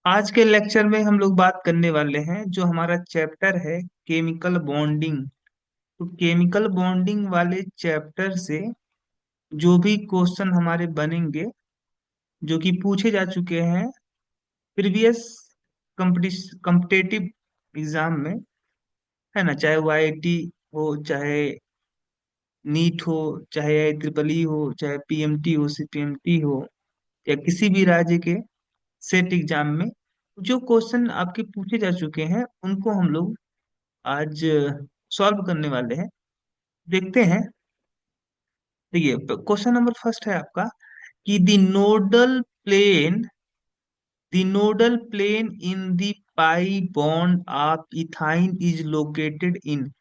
आज के लेक्चर में हम लोग बात करने वाले हैं जो हमारा चैप्टर है केमिकल बॉन्डिंग। तो केमिकल बॉन्डिंग वाले चैप्टर से जो भी क्वेश्चन हमारे बनेंगे जो कि पूछे जा चुके हैं प्रीवियस कॉम्पिटिटिव एग्जाम में, है ना। चाहे वो आईआईटी हो, चाहे नीट हो, चाहे आई ट्रिपल ई हो, चाहे पीएमटी हो, सीपीएमटी हो, या किसी भी राज्य के सेट एग्जाम में जो क्वेश्चन आपके पूछे जा चुके हैं उनको हम लोग आज सॉल्व करने वाले हैं। देखते हैं। देखिए, क्वेश्चन नंबर फर्स्ट है आपका कि the nodal plane in the pi bond of ethyne is located in.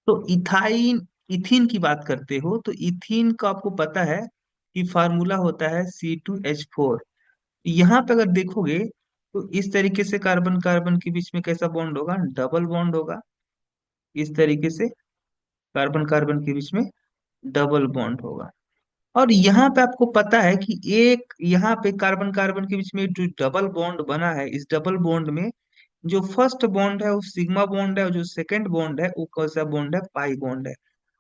तो इथाइन, इथीन की बात करते हो तो इथीन का आपको पता है कि फार्मूला होता है C2H4। यहाँ पे अगर देखोगे तो इस तरीके से कार्बन कार्बन के बीच में कैसा बॉन्ड होगा, डबल बॉन्ड होगा। इस तरीके से कार्बन कार्बन के बीच में डबल बॉन्ड होगा। और यहाँ पे आपको पता है कि एक यहाँ पे कार्बन कार्बन के बीच में जो डबल बॉन्ड बना है, इस डबल बॉन्ड में जो फर्स्ट बॉन्ड है वो सिग्मा बॉन्ड है, और जो सेकंड बॉन्ड है वो कौन सा बॉन्ड है, पाई बॉन्ड है।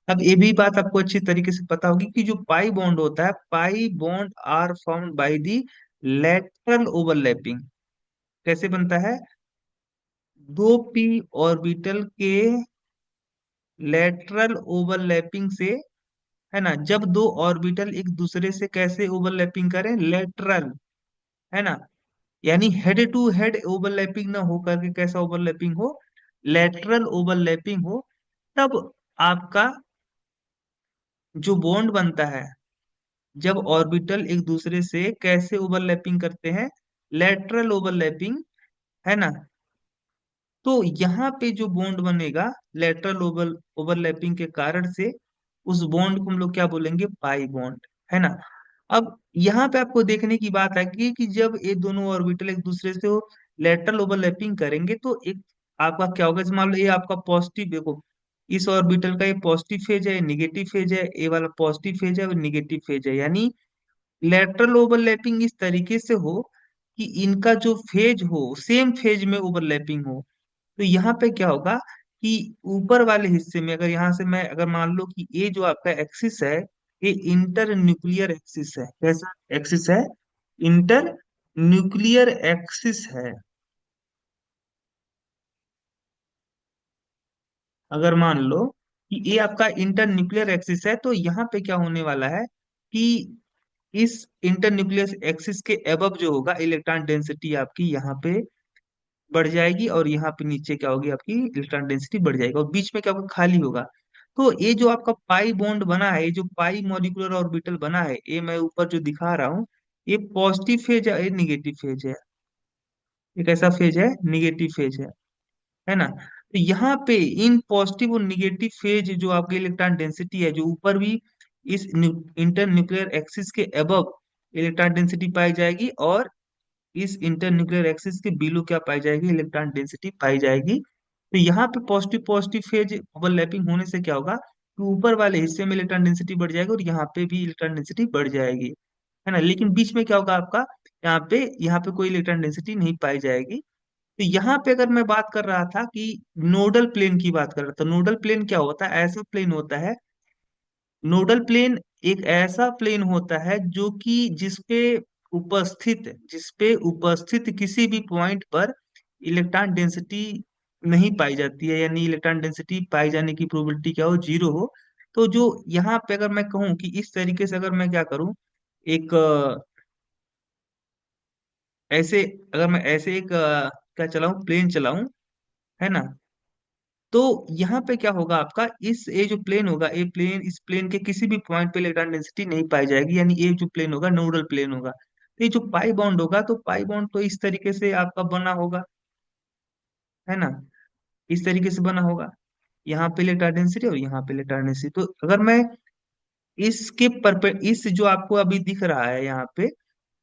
अब ये भी बात आपको अच्छी तरीके से पता होगी कि जो पाई बॉन्ड होता है, pi bond are formed by the lateral overlapping. कैसे बनता है? दो पी ऑर्बिटल के लेटरल ओवरलैपिंग से, है ना। जब दो ऑर्बिटल एक दूसरे से कैसे ओवरलैपिंग करें, लेटरल, है ना। यानी हेड टू हेड ओवरलैपिंग ना हो करके कैसा ओवरलैपिंग हो, लेटरल ओवरलैपिंग हो, तब आपका जो बॉन्ड बनता है, जब ऑर्बिटल एक दूसरे से कैसे ओवरलैपिंग करते हैं, लेटरल ओवरलैपिंग, है ना। तो यहाँ पे जो बॉन्ड बनेगा लेटरल ओवरलैपिंग के कारण से, उस बॉन्ड को हम लोग क्या बोलेंगे, पाई बॉन्ड, है ना। अब यहाँ पे आपको देखने की बात है कि जब ये दोनों ऑर्बिटल एक दूसरे से वो लेटरल ओवरलैपिंग करेंगे तो एक आपका क्या होगा, जैसे मान लो ये आपका पॉजिटिव, देखो इस ऑर्बिटल का ये पॉजिटिव फेज है, ये निगेटिव फेज है, ये वाला पॉजिटिव फेज है और निगेटिव फेज है। यानी लेटरल ओवरलैपिंग इस तरीके से हो कि इनका जो फेज हो सेम फेज में ओवरलैपिंग हो। तो यहाँ पे क्या होगा कि ऊपर वाले हिस्से में, अगर यहाँ से मैं अगर मान लो कि ये जो आपका एक्सिस है, ये इंटर न्यूक्लियर एक्सिस है। कैसा एक्सिस है? इंटर न्यूक्लियर एक्सिस है। अगर मान लो कि ये आपका इंटर न्यूक्लियर एक्सिस है तो यहाँ पे क्या होने वाला है कि इस इंटर न्यूक्लियर एक्सिस के एबव जो होगा इलेक्ट्रॉन डेंसिटी आपकी यहाँ पे बढ़ जाएगी, और यहाँ पे नीचे क्या होगी, आपकी इलेक्ट्रॉन डेंसिटी बढ़ जाएगी, और बीच में क्या होगा, खाली होगा। तो ये जो आपका पाई बॉन्ड बना है, ये जो पाई मॉलिक्यूलर ऑर्बिटल बना है, ये मैं ऊपर जो दिखा रहा हूँ, ये पॉजिटिव फेज है, ये निगेटिव फेज है। ये कैसा फेज है? निगेटिव फेज है ना। तो यहाँ पे इन पॉजिटिव और निगेटिव फेज जो आपकी इलेक्ट्रॉन डेंसिटी है, जो ऊपर भी इस इंटर न्यूक्लियर एक्सिस के अबव इलेक्ट्रॉन डेंसिटी पाई जाएगी, और इस इंटरन्यूक्लियर एक्सिस के बिलो क्या पाई जाएगी, इलेक्ट्रॉन डेंसिटी पाई जाएगी। तो यहाँ पे पॉजिटिव पॉजिटिव फेज ओवरलैपिंग होने से क्या होगा कि ऊपर वाले हिस्से में इलेक्ट्रॉन डेंसिटी बढ़ जाएगी और यहाँ पे भी इलेक्ट्रॉन डेंसिटी बढ़ जाएगी, है ना। लेकिन बीच में क्या होगा आपका, यहाँ पे कोई इलेक्ट्रॉन डेंसिटी नहीं पाई जाएगी। तो यहाँ पे अगर मैं बात कर रहा था कि नोडल प्लेन की बात कर रहा था, नोडल प्लेन क्या होता है, ऐसा प्लेन होता है, नोडल प्लेन एक ऐसा प्लेन होता है जो कि जिसपे उपस्थित किसी भी पॉइंट पर इलेक्ट्रॉन डेंसिटी नहीं पाई जाती है, यानी इलेक्ट्रॉन डेंसिटी पाई जाने की प्रोबेबिलिटी क्या हो, जीरो हो। तो जो यहाँ पे अगर मैं कहूँ कि इस तरीके से अगर मैं क्या करूँ, एक ऐसे, अगर मैं ऐसे एक क्या चलाऊं, प्लेन चलाऊं, है ना। तो यहाँ पे क्या होगा आपका, इस ये जो प्लेन होगा, ये प्लेन, इस प्लेन के किसी भी पॉइंट पे इलेक्ट्रॉन डेंसिटी नहीं पाई जाएगी, यानी ये जो प्लेन होगा नोडल प्लेन होगा। तो ये जो पाई बॉन्ड होगा, तो पाई बॉन्ड तो इस तरीके से आपका बना होगा, है ना। इस तरीके से बना होगा, यहाँ पे इलेक्ट्रॉन डेंसिटी और यहाँ पे इलेक्ट्रॉन डेंसिटी। तो अगर मैं इस जो आपको अभी दिख रहा है यहाँ पे,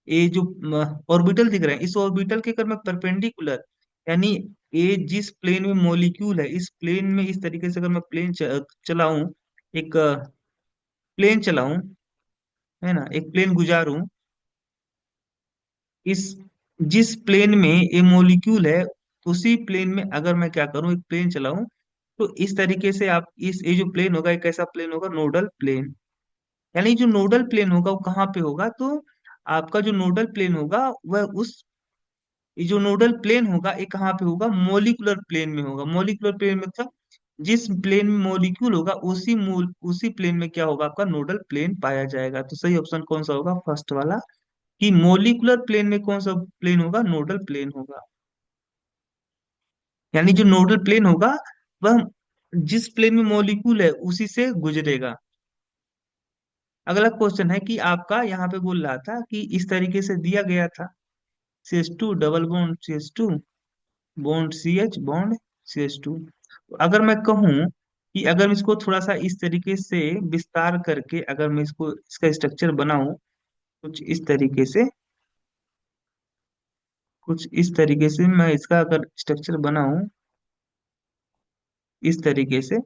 ये जो ऑर्बिटल दिख रहे हैं, इस ऑर्बिटल के अगर मैं परपेंडिकुलर, यानी ये जिस प्लेन में मॉलिक्यूल है, इस प्लेन में इस तरीके से अगर मैं चलाऊं, एक प्लेन चलाऊं, है ना, एक प्लेन गुजारूं, इस जिस प्लेन में ये मॉलिक्यूल है, उसी प्लेन में अगर मैं क्या करूं, एक प्लेन चलाऊं, तो इस तरीके से आप इस ये जो प्लेन होगा, ये कैसा प्लेन होगा, नोडल प्लेन। यानी जो नोडल प्लेन होगा वो कहाँ पे होगा, तो आपका जो नोडल प्लेन होगा वह उस, ये जो नोडल प्लेन होगा ये कहाँ पे होगा, मोलिकुलर प्लेन में होगा। मोलिकुलर प्लेन में मतलब जिस प्लेन में मॉलिक्यूल होगा उसी प्लेन में क्या होगा, आपका नोडल प्लेन पाया जाएगा। तो सही ऑप्शन कौन सा होगा, फर्स्ट वाला, कि मोलिकुलर प्लेन में कौन सा प्लेन होगा, नोडल प्लेन होगा। यानी जो नोडल प्लेन होगा वह जिस प्लेन में मॉलिक्यूल है उसी से गुजरेगा। अगला क्वेश्चन है कि आपका यहाँ पे बोल रहा था कि इस तरीके से दिया गया था, CH2 double bond CH2 bond CH bond CH2। अगर मैं कहूँ कि अगर मैं इसको थोड़ा सा इस तरीके से विस्तार करके अगर मैं इसको इसका स्ट्रक्चर बनाऊं, कुछ इस तरीके से, कुछ इस तरीके से मैं इसका अगर स्ट्रक्चर बनाऊं इस तरीके से,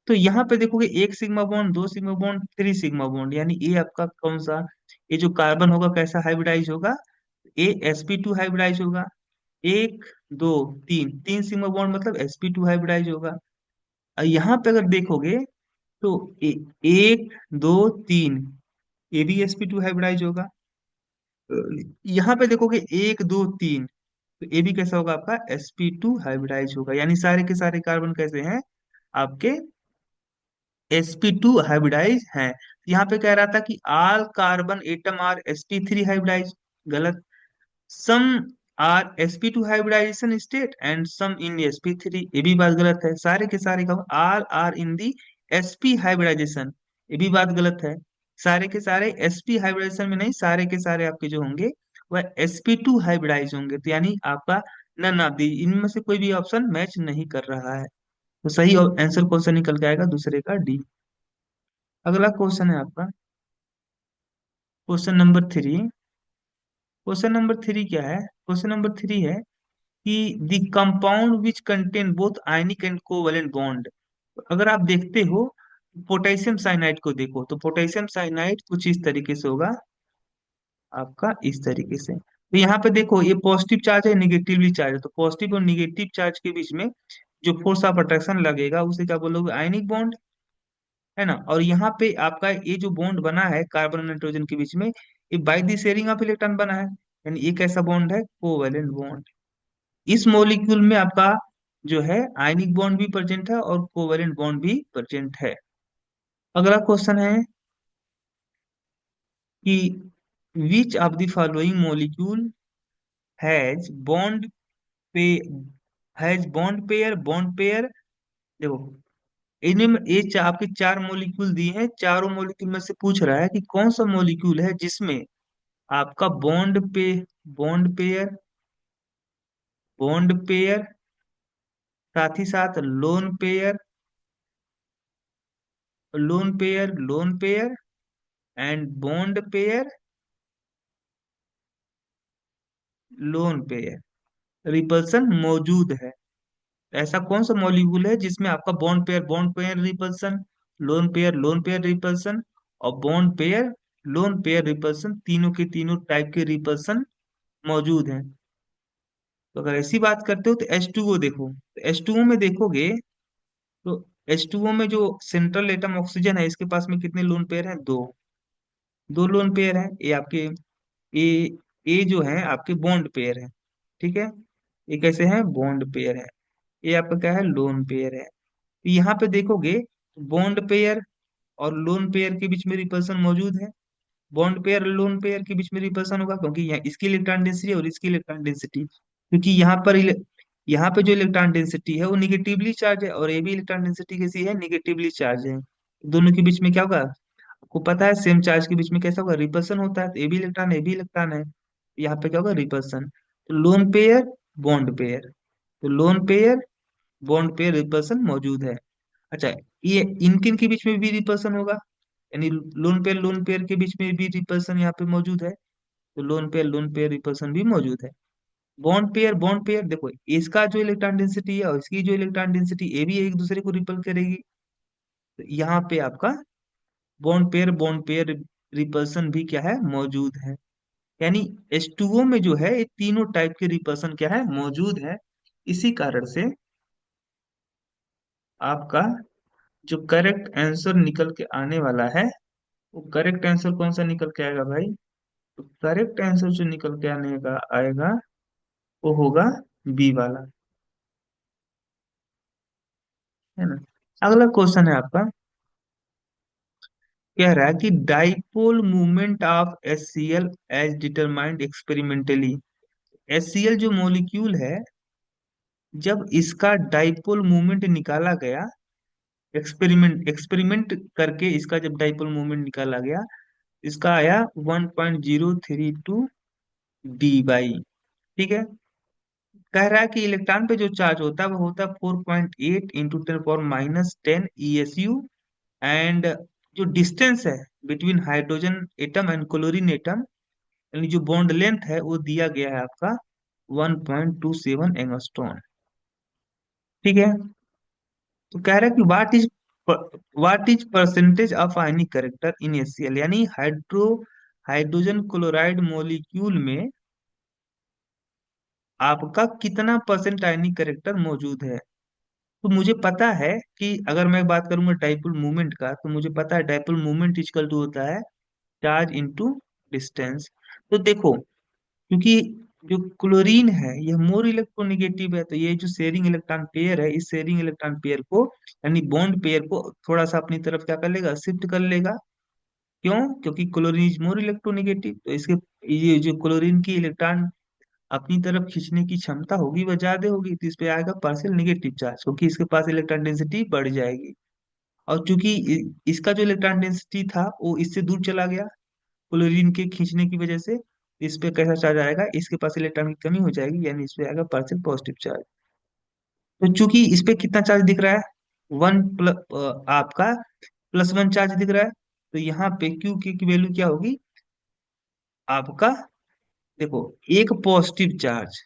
तो यहाँ पे देखोगे एक सिग्मा बॉन्ड, दो sigma bond, three sigma bond, यानी ये आपका कौन सा, ये जो कार्बन होगा कैसा हाइब्रिडाइज होगा, sp2 हाइब्रिडाइज होगा। एक, दो, तीन, तीन सिग्मा बॉन्ड मतलब sp2 हाइब्रिडाइज होगा। और यहाँ पे अगर देखोगे तो एक, दो, तीन, ये भी sp2 हाइब्रिडाइज होगा। यहाँ पे देखोगे एक, दो, तीन, तो ये भी कैसा होगा, आपका sp2 हाइब्रिडाइज होगा। यानी सारे के सारे कार्बन कैसे हैं, आपके sp2 हाइब्रिडाइज हैं। यहाँ पे कह रहा था कि all carbon atom are sp3 hybridize, गलत। Some are sp2 hybridization state and some in sp3, ये भी बात गलत है। सारे के सारे का all are in the sp hybridisation, ये भी बात गलत है। सारे के सारे sp हाइब्रिडाइजेशन में नहीं, सारे के सारे आपके जो होंगे वह sp2 हाइब्रिडाइज होंगे। तो यानी आपका नन ऑफ दी, इनमें से कोई भी ऑप्शन मैच नहीं कर रहा है। तो सही आंसर कौन सा निकल के आएगा, दूसरे का डी। अगला क्वेश्चन है आपका क्वेश्चन नंबर 3। क्वेश्चन नंबर 3 क्या है, क्वेश्चन नंबर 3 है कि the compound which contain both ionic and covalent bond. अगर आप देखते हो पोटेशियम साइनाइड को देखो, तो पोटेशियम साइनाइड कुछ इस तरीके से होगा, आपका इस तरीके से। तो यहाँ पे देखो ये पॉजिटिव चार्ज है, निगेटिवली चार्ज है, तो पॉजिटिव और निगेटिव चार्ज के बीच में जो फोर्स ऑफ अट्रैक्शन लगेगा उसे क्या बोलोगे, आयनिक बॉन्ड, है ना। और यहाँ पे आपका ये जो बॉन्ड बना है कार्बन और नाइट्रोजन के बीच में, ये by the sharing of electron बना है, यानी ये कैसा बॉन्ड है, कोवैलेंट बॉन्ड। इस मॉलिक्यूल में आपका जो है आयनिक बॉन्ड भी प्रेजेंट है और कोवैलेंट बॉन्ड भी प्रेजेंट है। अगला क्वेश्चन है कि which of the following molecule has bond पे हैज बॉन्ड पेयर। देखो इनमें ये आपके चार मॉलिक्यूल दिए हैं, चारों मॉलिक्यूल में से पूछ रहा है कि कौन सा मॉलिक्यूल है जिसमें आपका बॉन्ड पेयर साथ ही साथ lone pair and bond pair repulsion मौजूद है। ऐसा कौन सा मॉलिक्यूल है जिसमें आपका bond pair repulsion, lone pair repulsion और लोन पेयर रिपल्सन, तीनों के तीनों टाइप के रिपल्सन मौजूद हैं। तो अगर ऐसी बात करते हो तो H2O देखो, तो H2O में देखोगे तो H2O में जो सेंट्रल एटम ऑक्सीजन है इसके पास में कितने लोन पेयर हैं, दो। दो लोन पेयर हैं ये आपके, ये जो है आपके बॉन्ड पेयर है, ठीक है। ये कैसे हैं, बॉन्ड पेयर है। ये आपका क्या है, लोन पेयर है। तो यहाँ पे देखोगे बॉन्ड पेयर और लोन पेयर के बीच में रिपल्सन मौजूद है। बॉन्ड पेयर लोन पेयर के बीच में रिपल्सन होगा क्योंकि यहाँ इसकी इलेक्ट्रॉन डेंसिटी और इसकी इलेक्ट्रॉन डेंसिटी, क्योंकि यहाँ पे जो इलेक्ट्रॉन डेंसिटी है वो निगेटिवली चार्ज है और ये भी इलेक्ट्रॉन डेंसिटी कैसी है, निगेटिवली चार्ज है। दोनों के बीच में क्या होगा, आपको पता है सेम चार्ज के बीच में कैसा होगा, रिपल्सन होता है। तो ये भी इलेक्ट्रॉन है, यहाँ पे क्या होगा, रिपल्सन। तो लोन पेयर बॉन्ड पेयर, तो lone pair bond pair repulsion मौजूद है। अच्छा, ये इनकिन के बीच में भी रिपल्सन होगा, यानी लोन पेयर के बीच में भी रिपल्सन यहाँ पे मौजूद है। तो लोन पेयर रिपल्सन भी मौजूद है। बॉन्ड पेयर देखो इसका जो इलेक्ट्रॉन डेंसिटी है और इसकी जो इलेक्ट्रॉन डेंसिटी, ये भी एक दूसरे को रिपल करेगी। तो यहाँ पे आपका बॉन्ड पेयर रिपल्सन भी क्या है, मौजूद है। यानी H2O में जो है ये तीनों टाइप के रिपल्सन क्या है मौजूद है। इसी कारण से आपका जो करेक्ट आंसर निकल के आने वाला है, वो करेक्ट आंसर कौन सा निकल के आएगा भाई? तो करेक्ट आंसर जो निकल के आने का आएगा वो होगा बी वाला, है ना। अगला क्वेश्चन है आपका, कह रहा है कि dipole movement of HCl as determined experimentally. HCl जो मॉलिक्यूल है, जब इसका डाइपोल मूवमेंट निकाला गया, एक्सपेरिमेंट एक्सपेरिमेंट करके इसका जब डाइपोल मूवमेंट निकाला गया, इसका आया 1.032 डी बाई। ठीक है। कह रहा है कि इलेक्ट्रॉन पे जो चार्ज होता है वो होता है 4.8 इंटू 10⁻10 ESU। एंड जो डिस्टेंस है between hydrogen atom and chlorine atom, यानी जो बॉन्ड लेंथ है वो दिया गया है आपका 1.27 एंगस्ट्रॉन। ठीक है। तो कह रहा है कि what is percentage of ionic character in HCl, यानी हाइड्रोजन क्लोराइड मॉलिक्यूल में आपका कितना परसेंट आयनिक कैरेक्टर मौजूद है। तो मुझे पता है कि अगर मैं बात करूंगा डाइपोल मूवमेंट का, तो मुझे पता है डाइपोल मूवमेंट इक्वल टू होता है चार्ज इनटू डिस्टेंस। तो देखो, क्योंकि जो क्लोरीन है यह मोर इलेक्ट्रोनेगेटिव है, तो ये जो शेयरिंग इलेक्ट्रॉन पेयर है, इस शेयरिंग इलेक्ट्रॉन पेयर को यानी बॉन्ड पेयर को थोड़ा सा अपनी तरफ क्या कर लेगा, शिफ्ट कर लेगा। क्यों? क्योंकि क्लोरीन इज मोर इलेक्ट्रोनेगेटिव, तो इसके ये जो क्लोरीन की इलेक्ट्रॉन अपनी तरफ खींचने की क्षमता होगी वह ज्यादा होगी, तो इस पे आएगा पार्शियल निगेटिव चार्ज, क्योंकि इसके पास इलेक्ट्रॉन डेंसिटी बढ़ जाएगी। और चूंकि इसका जो इलेक्ट्रॉन डेंसिटी था वो इससे दूर चला गया क्लोरीन के खींचने की वजह से, इस पे कैसा चार्ज आएगा, इसके पास इलेक्ट्रॉन की कमी हो जाएगी, यानी इस पे आएगा पार्शियल पॉजिटिव चार्ज। तो चूंकि इस पे कितना चार्ज दिख रहा है, वन प्लस आपका +1 चार्ज दिख रहा है, तो यहाँ पे क्यू की वैल्यू क्या होगी आपका? देखो, एक पॉजिटिव चार्ज,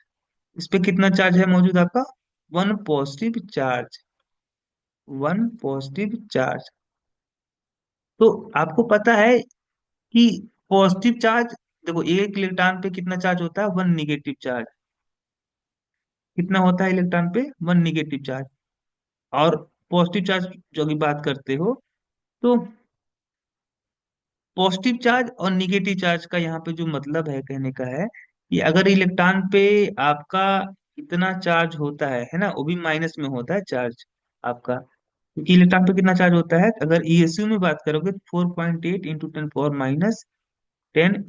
इस पे कितना चार्ज है मौजूद आपका? One positive charge, one positive charge. तो आपको पता है कि पॉजिटिव चार्ज, देखो एक इलेक्ट्रॉन पे कितना चार्ज होता है, वन निगेटिव चार्ज। कितना होता है इलेक्ट्रॉन पे? One negative charge. और पॉजिटिव चार्ज जो की बात करते हो, तो पॉजिटिव चार्ज और निगेटिव चार्ज का यहाँ पे जो मतलब है कहने का है कि अगर इलेक्ट्रॉन पे आपका इतना चार्ज होता है ना, वो भी माइनस में होता है चार्ज आपका, क्योंकि इलेक्ट्रॉन पे कितना चार्ज होता है, अगर ESU में बात करोगे तो 4.8 इंटू 10⁻10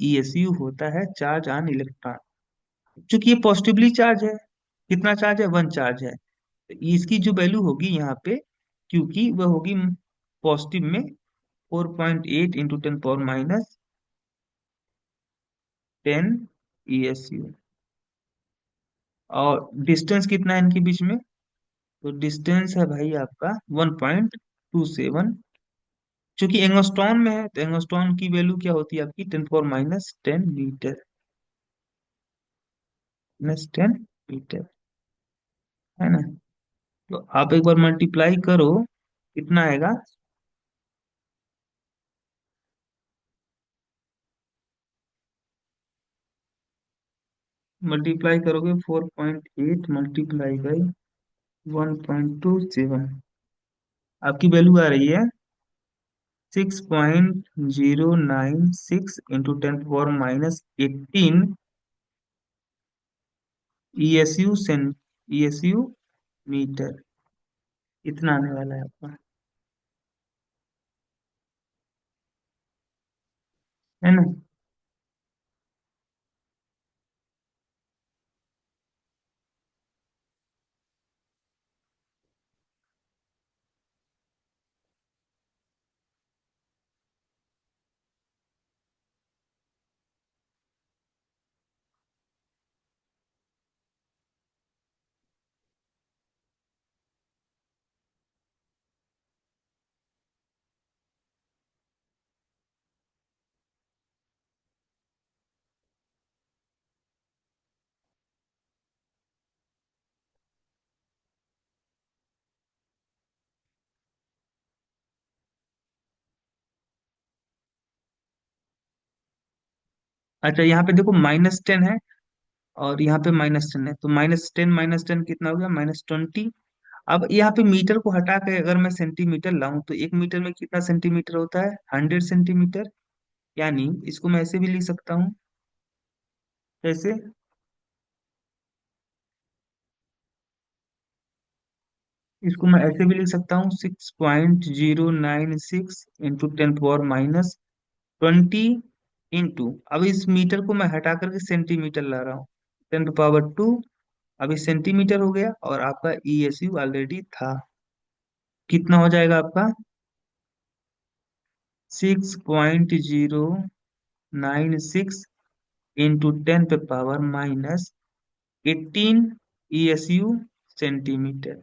ESU होता है चार्ज ऑन इलेक्ट्रॉन। चूंकि ये पॉजिटिवली चार्ज है, कितना चार्ज है, वन चार्ज है, तो इसकी जो वैल्यू होगी यहाँ पे, क्योंकि वह होगी पॉजिटिव में 4.8 इंटू 10⁻10 ESU। और डिस्टेंस कितना है इनके बीच में? तो डिस्टेंस है भाई आपका 1.27। चूंकि एंगस्ट्रॉन में है तो एंगस्ट्रॉन की वैल्यू क्या होती है आपकी, 10⁻10 मीटर, -10 मीटर, है ना। तो आप एक बार मल्टीप्लाई करो, कितना आएगा? मल्टीप्लाई करोगे 4.8 मल्टीप्लाई बाई 1.27, आपकी वैल्यू आ रही है 6.096 इंटू 10⁻18 ESU मीटर, इतना आने वाला है आपका, है ना। अच्छा यहाँ पे देखो -10 है, और यहाँ पे -10 है, तो -10 कितना हो गया, -20। अब यहाँ पे मीटर को हटा के अगर मैं सेंटीमीटर लाऊं तो 1 मीटर में कितना सेंटीमीटर होता है, 100 सेंटीमीटर। यानी इसको मैं ऐसे भी लिख सकता हूँ, जैसे, इसको मैं ऐसे भी लिख सकता हूँ, 6.096 इंटू 10 पावर -20 इंटू, अब इस मीटर को मैं हटा करके सेंटीमीटर ला रहा हूँ, 10 पावर 2। अभी सेंटीमीटर हो गया, और आपका ईएसयू ऑलरेडी था, कितना हो जाएगा आपका, 6.096 इंटू 10 पे पावर -18 ईएसयू सेंटीमीटर।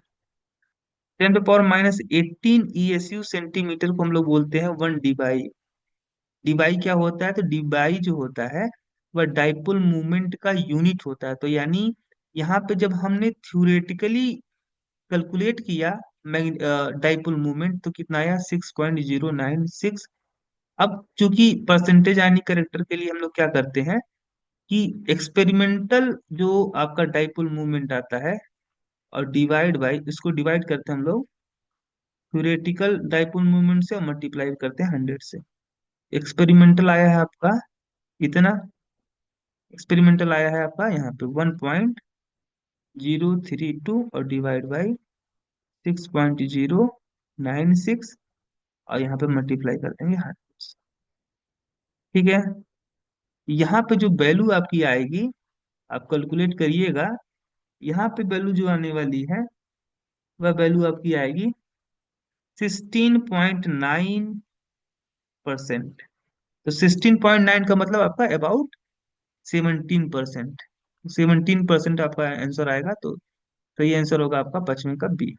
10 पे पावर -18 ईएसयू सेंटीमीटर को हम लोग बोलते हैं 1 डिबाई। डिबाई क्या होता है, तो डिबाई जो होता है वह डाइपोल मूवमेंट का यूनिट होता है। तो यानी यहाँ पे जब हमने थ्योरेटिकली कैलकुलेट किया डाइपोल मूवमेंट, तो कितना आया, 6.096। अब चूंकि परसेंटेज यानी करेक्टर के लिए हम लोग क्या करते हैं कि एक्सपेरिमेंटल जो आपका डाइपोल मूवमेंट आता है, और डिवाइड बाई, इसको डिवाइड करते हैं हम लोग थ्योरेटिकल डाइपोल मूवमेंट से, और मल्टीप्लाई करते हैं 100 से। एक्सपेरिमेंटल आया है आपका इतना, एक्सपेरिमेंटल आया है आपका यहाँ पे 1.032, और डिवाइड बाई 6.096, और यहाँ पे मल्टीप्लाई कर देंगे 100। ठीक है, यहाँ पे जो वैल्यू आपकी आएगी, आप कैलकुलेट करिएगा, यहाँ पे वैल्यू जो आने वाली है वह वैल्यू आपकी आएगी 16.9%। तो 16.9 का मतलब आपका अबाउट 17%। 17% आपका आंसर आएगा, तो सही आंसर होगा आपका 5वें का बी।